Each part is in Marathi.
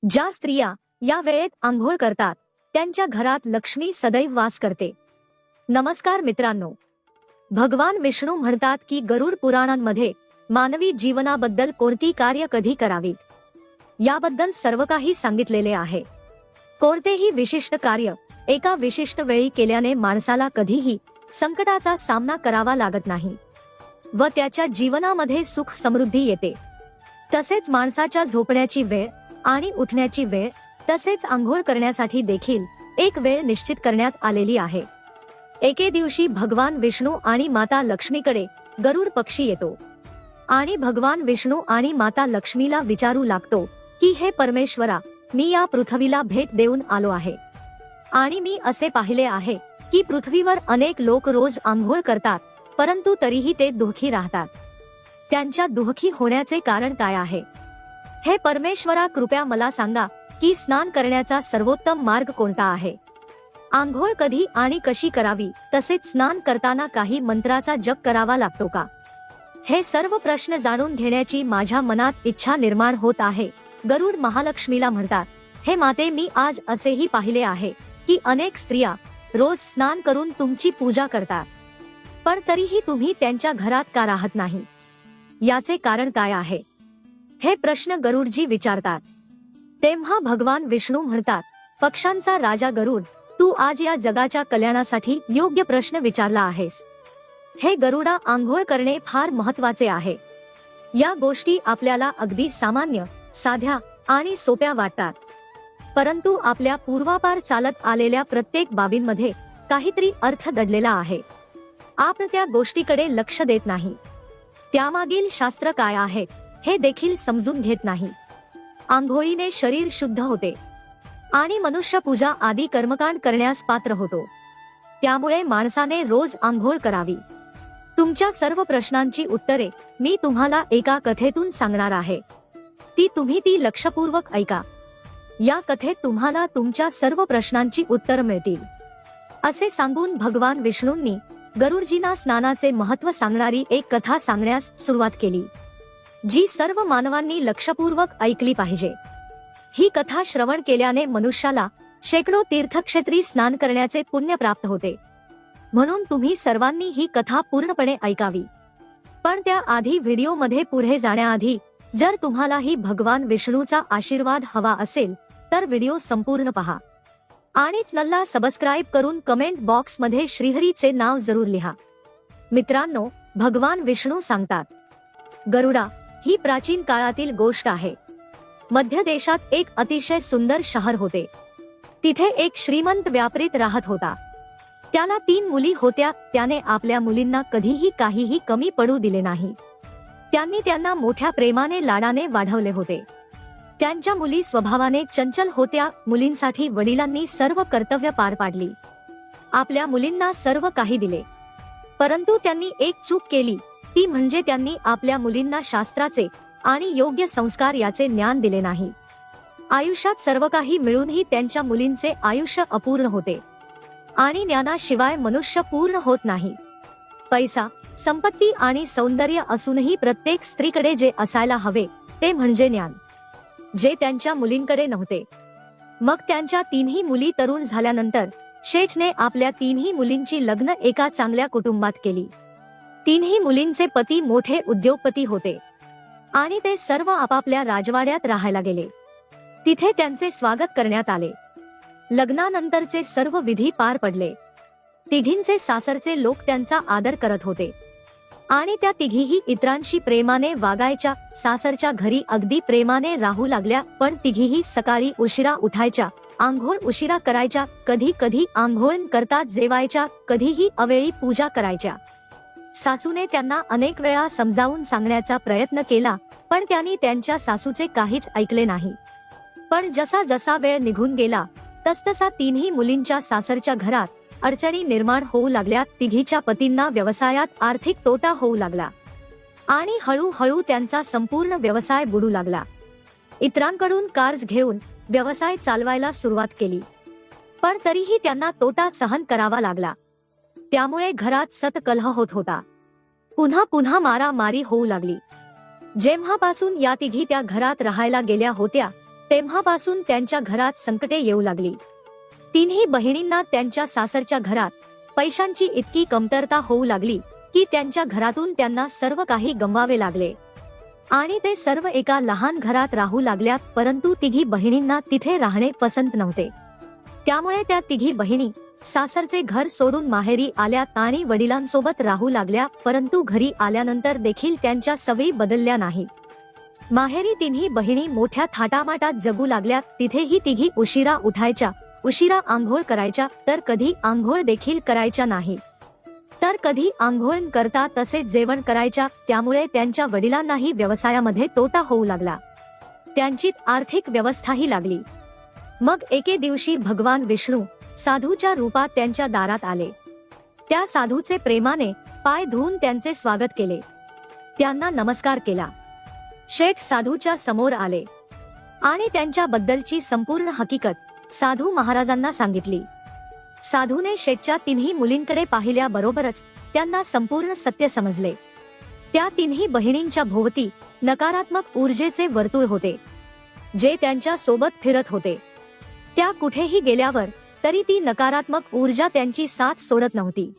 ज्या स्त्रिया या वेळेत आंघोळ करतात त्यांच्या घरात लक्ष्मी सदैव वास करते। नमस्कार मित्रांनो, भगवान विष्णू म्हणतात की गरुड पुराणांमध्ये मानवी जीवनाबद्दल कोणती कार्य कधी करावीत याबद्दल सर्व काही सांगितलेले आहे। कोणतेही विशिष्ट कार्य एका विशिष्ट वेळी केल्याने माणसाला कधीही संकटाचा सामना करावा लागत नाही व त्याच्या जीवनामध्ये सुख समृद्धी येते। तसेच माणसाच्या झोपण्याची वेळ आणि उठण्याची वेळ तसेच आंघोळ करण्यासाठी देखील एक वेळ निश्चित करण्यात आलेली आहे। एके दिवशी भगवान विष्णू आणि माता लक्ष्मीकडे गरुड पक्षी येतो आणि भगवान विष्णू आणि माता लक्ष्मीला विचारू लागतो की हे परमेश्वरा, मी या पृथ्वीला भेट देऊन आलो आहे आणि मी असे पाहिले आहे की पृथ्वीवर अनेक लोक रोज आंघोळ करतात परंतु तरीही ते दुःखी राहतात। त्यांच्या दुःखी होण्याचे कारण काय आहे? हे परमेश्वरा, कृपया मला सांगा की स्नान करण्याचा सर्वोत्तम मार्ग कोणता आहे? आंघोळ कधी आणि कशी करावी? तसेच स्नान करताना काही मंत्राचा जप करावा लागतो का? हे सर्व प्रश्न जाणून घेण्याची माझ्या मनात इच्छा निर्माण होत आहे। गरुड महालक्ष्मीला म्हणतात, हे माते, मी आज असेही पाहिले आहे की अनेक स्त्रिया रोज स्नान करून तुमची पूजा करतात, पण तरीही तुम्ही त्यांच्या घरात का राहत नाही? याचे कारण काय आहे? हे प्रश्न गरुडजी विचारतात। तेव्हा भगवान विष्णू म्हणतात, पक्ष्यांचा राजा गरुड, तू आज या जगाच्या कल्याणासाठी योग्य प्रश्न विचारला आहेस। हे गरुडा, आंघोळ करणे फार महत्त्वाचे आहे। या गोष्टी आपल्याला अगदी सामान्य, साध्या आणि सोप्या वाटतात, परंतु आपल्या पूर्वापार चालत आलेल्या प्रत्येक बाबींमध्ये काहीतरी अर्थ दडलेला आहे। आपण त्या गोष्टीकडे लक्ष देत नाही, त्यामागील शास्त्र काय आहे हे देखील समजून घेत नाही। आंघोळीने शरीर शुद्ध होते आणि मनुष्य पूजा आदी कर्मकांड करण्यास पात्र होतो, त्यामुळे माणसाने रोज आंघोळ करावी। तुमच्या सर्व प्रश्नांची उत्तरे मी तुम्हाला एका कथेतून सांगणार आहे, तुम्ही लक्षपूर्वक ऐका। या कथेत तुम्हाला तुमच्या सर्व प्रश्नांची उत्तर मिळतील। असे सांगून भगवान विष्णूंनी गरुडजींना स्नानाचे महत्त्व सांगणारी एक कथा सांगण्यास सुरुवात केली, जी सर्व मानवांनी लक्षपूर्वक ऐकली पाहिजे। ही कथा श्रवण केल्याने मनुष्याला शेकडो तीर्थक्षेत्री स्नान करण्याचे पुण्य प्राप्त होते, म्हणून तुम्ही सर्वांनी ही कथा पूर्णपणे ऐकावी। पण त्याआधी व्हिडिओमध्ये पुढे जाण्याआधी जर तुम्हालाही भगवान विष्णूचा आशीर्वाद हवा असेल तर व्हिडिओ संपूर्ण पहा आणि चॅनलला सबस्क्राइब करून कमेंट बॉक्स मध्ये श्रीहरीचे नाव जरूर लिहा। मित्रांनो, भगवान विष्णू सांगतात, गरुडा, ही प्राचीन काळातील गोष्ट आहे। मध्य देशात एक अतिशय सुंदर शहर होते। तिथे एक श्रीमंत व्यापारी राहत होता। त्याला 3 मुली होत्या। त्याने आपल्या मुलींना कधीही काहीही कमी पडू दिले नाही। त्यांनी त्यांना मोठ्या प्रेमाने लाडाने वाढवले होते। त्यांच्या मुली स्वभावाने चंचल होत्या। मुलींसाठी वडिलांनी सर्व कर्तव्य पार पाडली, आपल्या मुलींना सर्व काही दिले, परंतु त्यांनी एक चूक केली, ती म्हणजे त्यांनी आपल्या मुलींना शास्त्राचे आणि योग्य संस्कार याचे ज्ञान दिले नाही। आयुष्यात सर्व काही मिळूनही त्यांच्या मुलींचे आयुष्य अपूर्ण होते आणि ज्ञानाशिवाय मनुष्य पूर्ण होत नाही। पैसा, संपत्ती आणि सौंदर्य असूनही प्रत्येक स्त्रीकडे जे असायला हवे ते म्हणजे ज्ञान, जे त्यांच्या मुलींकडे नव्हते। मग त्यांच्या 3ही मुली तरुण झाल्यानंतर शेठने आपल्या 3ही मुलींची लग्न एका चांगल्या कुटुंबात केली। 3ही मुलींचे पती मोठे उद्योगपती होते आणि ते सर्व आपापल्या राजवाड्यात राहायला गेले। तिथे त्यांचे स्वागत करण्यात आले। लग्नानंतरचे सर्व विधी पार पडले। तिघींचे सासरचे लोक त्यांचा आदर करत होते आणि त्या तिघीही इतरांशी प्रेमाने वागायच्या। सासरच्या घरी अगदी प्रेमाने राहू लागल्या, पण तिघीही सकाळी उशिरा उठायच्या, आंघोळ उशिरा करायच्या, कधी कधी आंघोळ करतात जेवायच्या, कधीही अवेळी पूजा करायच्या। सासूने त्यांना अनेक वेळा समजावून सांगण्याचा प्रयत्न केला, पण त्यांनी त्यांच्या सासूचे काहीच ऐकले नाही। पण जसा जसा वेळ निघून गेला तसतसा 3ही मुलींच्या सासरच्या घरात अडचणी निर्माण होऊ लागल्या। तिघीच्या पतींना व्यवसायात आर्थिक तोटा होऊ लागला आणि हळूहळू त्यांचा संपूर्ण व्यवसाय बुडू लागला। इतरांकडून कर्ज घेऊन व्यवसाय चालवायला सुरुवात केली, पण तरीही त्यांना तोटा सहन करावा लागला। त्यामुळे घरात सतत कलह होत होता, पुन्हा पुन्हा मारामारी होऊ लागली। जेव्हापासून या तिघी त्या घरात राहायला गेल्या होत्या तेव्हापासून त्यांच्या घरात संकटे येऊ लागली. तिन्ही बहिणींना त्यांच्या सासरच्या घरात पैशांची इतकी कमतरता होऊ लागली की त्यांच्या घरातून त्यांना सर्व काही गमवावे लागले आणि ते सर्व एका लहान घरात राहू लागल्या. परंतु तिघी बहिणींना तिथे राहणे पसंत नव्हते. त्यामुळे त्या तिघी बहिणी सासरचे घर सोडून माहेरी आल्या आणि वडिलांसोबत राहू लागल्या. परंतु घरी आल्यानंतर देखील त्यांच्या सवयी बदलल्या नाहीत. माहेरी तिन्ही बहिणी मोठ्या थाटामाटात जगू लागल्या. तिथेही तिघी उशिरा उठायच्या, उशिरा आंघोळ करायच्या, तर कधी आंघोळ देखील करायच्या नाही, तर कधी आंघोळ करता तसेच जेवण करायच्या. त्यामुळे त्यांच्या वडिलांनाही व्यवसायामध्ये तोटा होऊ लागला. त्यांची आर्थिक व्यवस्थाही लागली. मग एके दिवशी भगवान विष्णू साधूच्या रूपात त्यांच्या दारात आले. त्या साधूचे प्रेमाने पाय धुवून त्यांचे स्वागत केले. त्यांना नमस्कार केला. शेठ साधूच्या समोर आले आणि त्यांच्या बद्दलची संपूर्ण हकीकत साधू महाराजांना सांगितली. साधूने शेठच्या तिन्ही मुलींकडे पाहिल्याबरोबरच त्यांना संपूर्ण सत्य समजले. त्या तिन्ही बहिणींच्या भोवती नकारात्मक ऊर्जेचे वर्तुळ होते, जे त्यांच्या सोबत फिरत होते. त्या कुठेही गेल्यावर तरी ती नकारात्मक ऊर्जा त्यांची साथ सोडत नव्हती.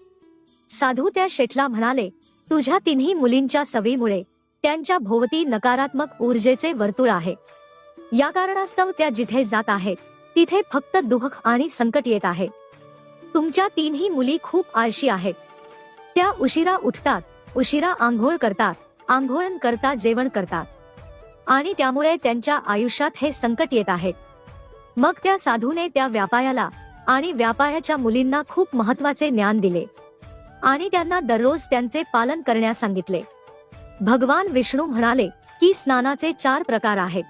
साधू त्या शेठला म्हणाले, तुझ्या तिन्ही मुलींच्या सवयीमुळे त्यांच्या भोवती नकारात्मक ऊर्जेचे वर्तुळ आहे. या कारणास्तव त्या जिथे जात आहेत तिथे फक्त दुःख आणि संकट येत आहे. तुमच्या तिन्ही मुली खूप आळशी आहेत. त्या उशिरा उठतात, उशिरा आंघोळ करतात, आंघोळ करता जेवण करतात आणि त्यामुळे त्यांच्या आयुष्यात हे संकट येत आहेत. मग त्या साधूने त्या व्यापायाला आणि व्यापायाच्या मुलींना खूप महत्त्वाचे ज्ञान दिले आणि त्यांना दररोज त्यांचे पालन करण्यास सांगितले. भगवान विष्णू म्हणाले की स्नानाचे 4 प्रकार आहेत: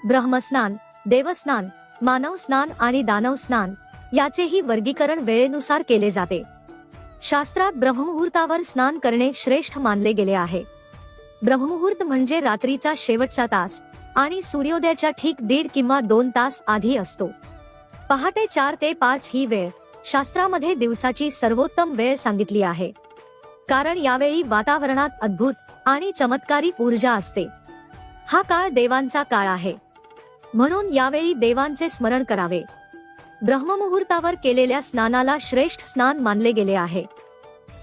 ब्रह्मस्नान, देवस्नान, मानव स्नान आणि दानव स्नान. याचेही वर्गीकरण वेळेनुसार केले जाते. शास्त्रात ब्रह्ममुहूर्तावर स्नान करणे श्रेष्ठ मानले गेले आहे. ब्रह्ममुहूर्त म्हणजे रात्रीचा शेवटचा तास आणि सूर्योदयाच्या ठीक 1.5 किंवा 2 तास आधी असतो. पहाटे 4 ते 5 ही वेळ शास्त्रामध्ये दिवसाची सर्वोत्तम वेळ सांगितली आहे, कारण यावेळी वातावरणात अद्भुत आणि चमत्कारिक ऊर्जा असते. हा काळ देवांचा काळ आहे, म्हणून यावेळी देवांचे स्मरण करावे. ब्रह्ममुहूर्तावर केलेल्या स्नानाला श्रेष्ठ स्नान मानले गेले आहे.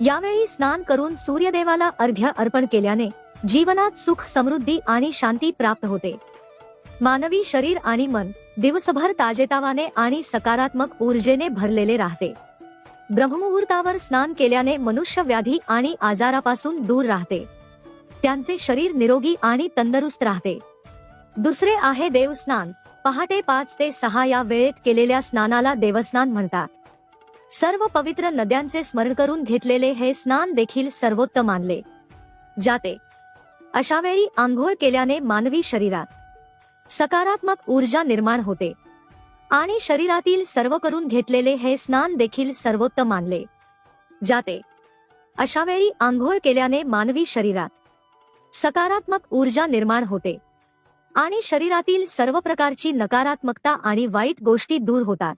यावेळी स्नान करून सूर्यदेवाला अर्घ्य अर्पण केल्याने जीवनात सुख, समृद्धी आणि शांती प्राप्त होते. मानवी शरीर आणि मन दिवसभर ताजेतवाने आणि सकारात्मक ऊर्जेने भरलेले राहते. ब्रह्ममुहूर्तावर स्नान केल्याने मनुष्य व्याधी आणि आजारापासून दूर राहते. त्यांचे शरीर निरोगी आणि तंदुरुस्त राहते. दुसरे आहे देवस्नान. पहाटे 5 ते 6 या वेळेत केलेल्या स्नानाला देवस्नान म्हणतात. सर्व पवित्र नद्यांचे स्मरण करून घेतलेले हे स्नान देखील सर्वोत्तम मानले जाते. अशा वेळी आंघोळ केल्याने मानवी शरीरात सकारात्मक ऊर्जा निर्माण होते आणि शरीरातील सर्व करून घेतलेले हे स्नान देखील सर्वोत्तम मानले जाते. अशा वेळी आंघोळ केल्याने मानवी शरीरात सकारात्मक ऊर्जा निर्माण होते आणि शरीरातील सर्व प्रकारची नकारात्मकता आणि वाईट गोष्टी दूर होतात.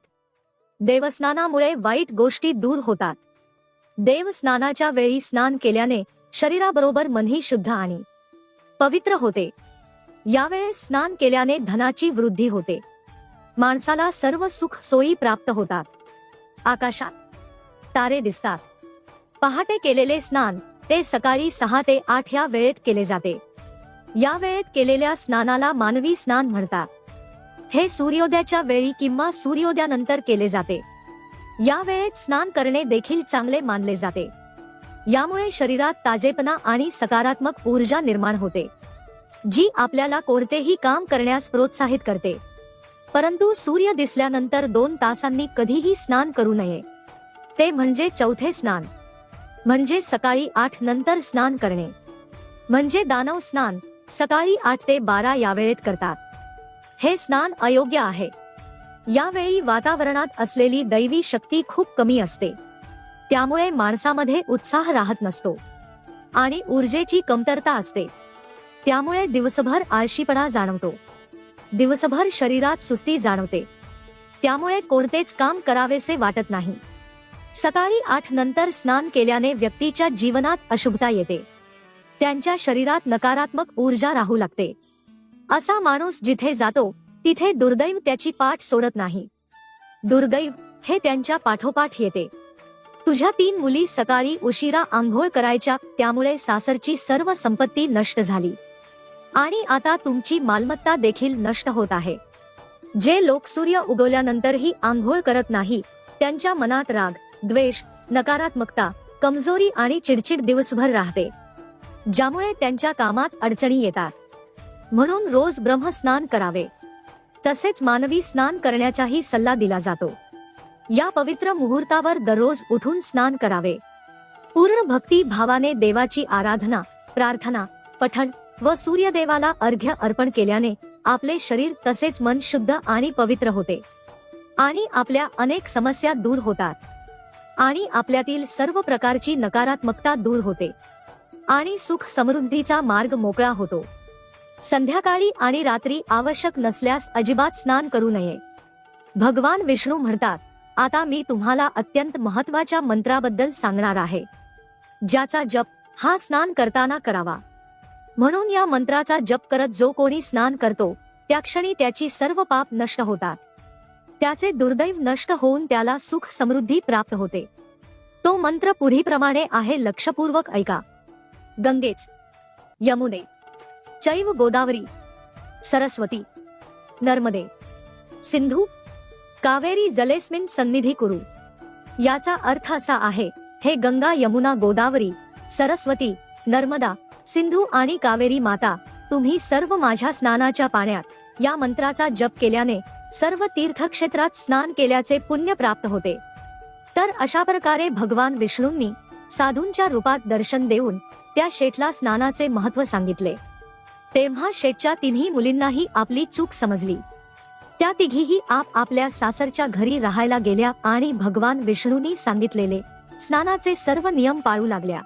देवस्नानामुळे वाईट गोष्टी दूर होतात. देवस्नानाच्या वेळी स्नान केल्याने शरीराबरोबर मनही शुद्ध आणि पवित्र होते. यावेळेस स्नान केल्याने धनाची वृद्धी होते. माणसाला सर्व सुख सोयी प्राप्त होतात. आकाशात तारे दिसतात. पहाटे केलेले स्नान ते सकाळी 6 ते 8 या वेळेत केले जाते. या वेळेत केलेल्या स्नानाला मानवी स्नान म्हणतात. हे सूर्योदयाच्या वेळी किंवा सूर्योदयानंतर केले जाते. या वेळेत स्नान करणे देखील चांगले मानले जाते. यामुळे शरीरात ताजेपणा आणि सकारात्मक ऊर्जा निर्माण होते, जी आपल्याला कोणतेही काम करण्यास प्रोत्साहित करते. परंतु सूर्य दिसल्यानंतर 2 तासांनी कधीही स्नान करू नये. ते म्हणजे चौथे स्नान, म्हणजे सकाळी 8 नंतर स्नान करणे, म्हणजे दानव स्नान सकाळी 8 ते 12 या वेळेत करतात. हे स्नान अयोग्य आहे. यावेळी वातावरणात असलेली दैवी शक्ती खूप कमी असते. त्यामुळे माणसामध्ये उत्साह राहत नसतो आणि ऊर्जेची कमतरता असते. त्यामुळे दिवसभर आळशीपणा जाणवतो. दिवसभर शरीरात सुस्ती जाणवते. त्यामुळे कोणतेच काम करावेसे वाटत नाही. सकाळी 8 नंतर स्नान केल्याने व्यक्तीच्या जीवनात अशुभता येते. त्यांच्या शरीरात नकारात्मक ऊर्जा राहू लागते. असा माणूस जिथे जातो तिथे दुर्दैव त्याची पाठ सोडत नाही. दुर्दैव हे त्यांच्या पाठोपाठ येते. तुझ्या 3 मुली सकाळी उशिरा आंघोळ करायच्या, त्यामुळे सासरची सर्व संपत्ती नष्ट झाली आणि आता तुमची मालमत्ता देखील नष्ट होत आहे. जे लोक सूर्य उगवल्यानंतरही आंघोळ करत नाही, त्यांच्या मनात राग, द्वेष, नकारात्मकता, कमजोरी आणि चिडचिड दिवसभर राहते, ज्यामुळे त्यांच्या कामात अडचणी येतात. म्हणून रोज ब्रह्मस्नान करावे. तसेच मानवी स्नान करण्याचाही सल्ला दिला जातो. या पवित्र मुहूर्तावर दररोज उठून स्नान करावे. पूर्ण भक्ती भावाने देवाची आराधना, प्रार्थना, पठण व सूर्यदेवाला अर्घ्य अर्पण केल्याने आपले शरीर तसेच मन शुद्ध आणि पवित्र होते आणि आपल्या अनेक समस्या दूर होतात आणि आपल्यातील सर्व प्रकारची नकारात्मकता दूर होते आणि सुख समृद्धीचा मार्ग मोकळा होतो. संध्याकाळी आणि रात्री आवश्यक नसल्यास अजिबात स्नान करू नये. भगवान विष्णू म्हणतात, आता मी तुम्हाला अत्यंत महत्त्वाच्या मंत्राबद्दल सांगणार आहे, ज्याचा जप हा स्नान करताना करावा. म्हणून या मंत्राचा जप करत जो कोणी स्नान करतो, त्या क्षणी त्याची सर्व पाप नष्ट होतात. त्याचे दुर्दैव नष्ट होऊन त्याला सुख समृद्धी प्राप्त होते. तो मंत्र पुढीलप्रमाणे आहे, लक्षपूर्वक ऐका. गंगेच, यमुने, चैव गोदावरी, सरस्वती, नर्मदे, सिंधू, कावेरी जलेस्मिन सन्निधी कुरु. याचा अर्थ असा आहे, हे गंगा, यमुना, गोदावरी, सरस्वती, नर्मदा, सिंधू आणि कावेरी माता, तुम्ही सर्व माझ्या स्नानाच्या पाण्यात या मंत्राचा जप केल्याने सर्व तीर्थक्षेत्रात स्नान केल्याचे पुण्य प्राप्त होते. तर अशा प्रकारे भगवान विष्णूंनी साधूंच्या रूपात दर्शन देऊन त्या शेठला स्नानाचे महत्त्व सांगितले. तेव्हा शेठच्या 3 मुलींनाही आपली चूक समजली. त्या तिघीही आपल्या सासरच्या घरी राहायला गेल्या आणि भगवान विष्णूंनी सांगितलेले स्नानाचे सर्व नियम पाळू लागल्या.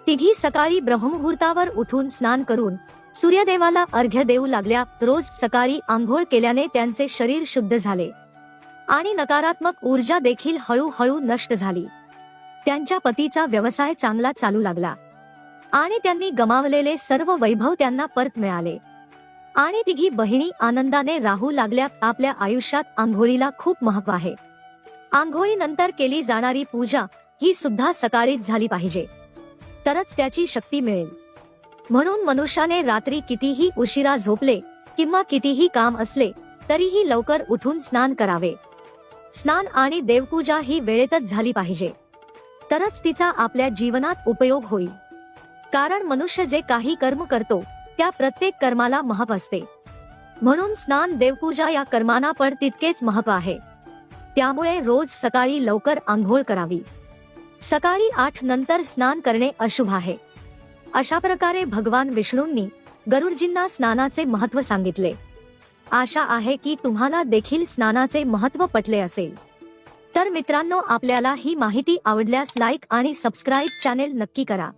तिघी सकाळी ब्रह्ममुहूर्तावर उठून स्नान करून सूर्यदेवाला अर्घ्य देऊ लागल्या. रोज सकाळी आंघोळ केल्याने त्यांचे शरीर शुद्ध झाले आणि नकारात्मक ऊर्जा देखील हळूहळू नष्ट झाली. त्यांच्या पतीचा व्यवसाय चांगला चालू लागला आणि त्यांनी गमावलेले सर्व वैभव त्यांना परत मिळाले आणि तिघी बहिणी आनंदाने राहू लागल्या. आपल्या आयुष्यात आंघोळीला खूप महत्त्व आहे. आंघोळीनंतर केली जाणारी पूजा ही सुद्धा सकाळीच झाली पाहिजे, तरच त्याची शक्ती मिळेल. म्हणून मनुष्याने रात्री कितीही उशिरा झोपले किंवा कितीही काम असले तरीही लवकर उठून स्नान करावे. स्नान आणि देवपूजा ही वेळेतच झाली पाहिजे, तरच तिचा आपल्या जीवनात उपयोग होईल. कारण मनुष्य जे काही कर्म करतो त्या प्रत्येक कर्माला महत्त्व असते. म्हणून स्नान, देवपूजा या कर्मांना पण तितकेच महत्त्व आहे. त्यामुळे रोज सकाळी लवकर आंघोळ करावी. सकाळी 8 नंतर स्नान करणे अशुभ आहे. अशा प्रकारे भगवान विष्णूंनी गरुडजींना स्नानाचे महत्त्व सांगितले. आशा आहे की तुम्हाला देखील स्नानाचे महत्त्व पटले असेल. तर मित्रांनो, आपल्याला ही माहिती आवडल्यास लाईक आणि सबस्क्राईब चॅनेल नक्की करा.